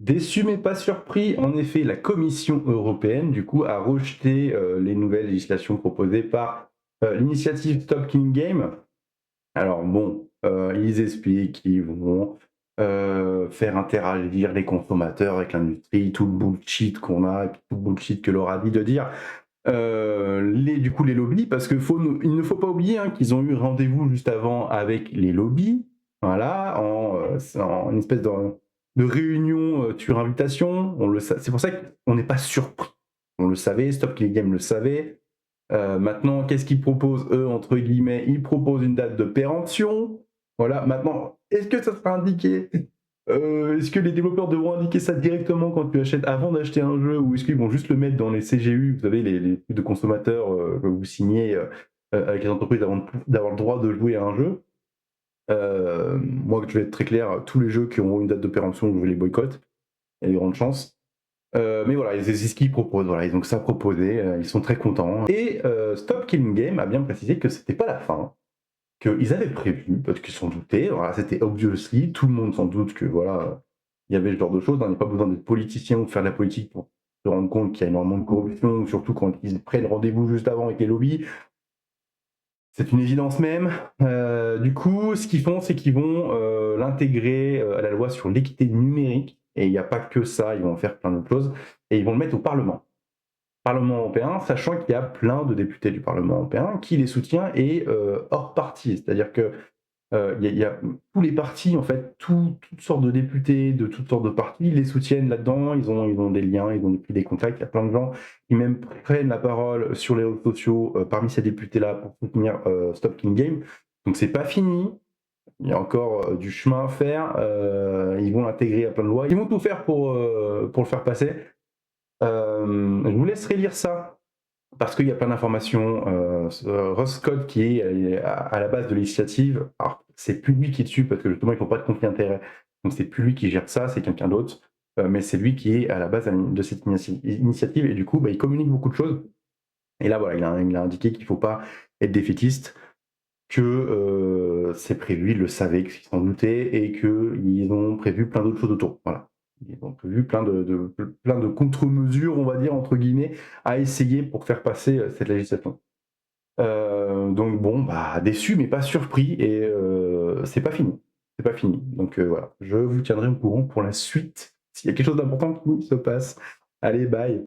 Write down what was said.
Déçu mais pas surpris, en effet, la Commission européenne, du coup, a rejeté les nouvelles législations proposées par l'initiative Stop Killing Game. Alors bon, ils expliquent qu'ils vont faire interagir les consommateurs avec l'industrie, tout le bullshit qu'on a, et puis tout le bullshit que leur a dit de dire. Du coup, les lobbies, parce il ne faut pas oublier hein, qu'ils ont eu rendez-vous juste avant avec les lobbies, voilà, en une espèce de réunion sur invitation. C'est pour ça qu'on n'est pas surpris. On le savait, Stop Killing Game le savait. Maintenant, qu'est-ce qu'ils proposent, eux, entre guillemets? Ils proposent une date de péremption. Voilà, maintenant, est-ce que ça sera indiqué? Est-ce que les développeurs devront indiquer ça directement quand tu achètes, avant d'acheter un jeu, ou est-ce qu'ils vont juste le mettre dans les CGU, vous savez, les trucs de consommateurs que vous signez avec les entreprises avant d'avoir le droit de jouer à un jeu? Moi, je vais être très clair, tous les jeux qui auront une date de péremption, je vais les boycotter. Il y a de grandes chances. Mais voilà, c'est ce qu'ils proposent. Voilà, ils ont que ça proposé, ils sont très contents. Et Stop Killing Game a bien précisé que c'était pas la fin, qu'ils avaient prévu, parce qu'ils s'en doutaient. Voilà, c'était obviously, tout le monde s'en doute que voilà, il y avait ce genre de choses. Il n'y a pas besoin d'être politicien ou de faire de la politique pour se rendre compte qu'il y a énormément de corruption, surtout quand ils prennent rendez-vous juste avant avec les lobbies. C'est une évidence même. Du coup, ce qu'ils font, c'est qu'ils vont l'intégrer à la loi sur l'équité numérique. Et il n'y a pas que ça, ils vont faire plein d'autres choses. Et ils vont le mettre au Parlement européen, sachant qu'il y a plein de députés du Parlement européen qui les soutient et hors parti. C'est-à-dire que il y a tous les partis, en fait, toutes sortes de députés de toutes sortes de partis les soutiennent là-dedans. Ils ont des liens, ils ont pris des contacts. Il y a plein de gens qui même prennent la parole sur les réseaux sociaux parmi ces députés-là pour soutenir Stop Killing Game. Donc c'est pas fini. Il y a encore du chemin à faire. Ils vont l'intégrer à plein de lois. Ils vont tout faire pour le faire passer. Je vous laisserai lire ça parce qu'il y a plein d'informations. Ross Scott, qui est à la base de l'initiative, alors c'est plus lui qui est dessus parce que justement ils font pas de conflit d'intérêt, donc c'est plus lui qui gère ça, c'est quelqu'un d'autre. Mais c'est lui qui est à la base de cette initiative et du coup bah, il communique beaucoup de choses. Et là voilà, il a indiqué qu'il ne faut pas être défaitiste, que c'est prévu, ils le savaient, qu'ils s'en doutaient et qu'ils ont prévu plein d'autres choses autour. Voilà. Ils ont prévu plein de contre-mesures, on va dire, entre guillemets, à essayer pour faire passer cette législation. Donc bon, bah, déçu mais pas surpris et c'est pas fini. C'est pas fini. Donc voilà, je vous tiendrai au courant pour la suite, s'il y a quelque chose d'important qui se passe. Allez, bye!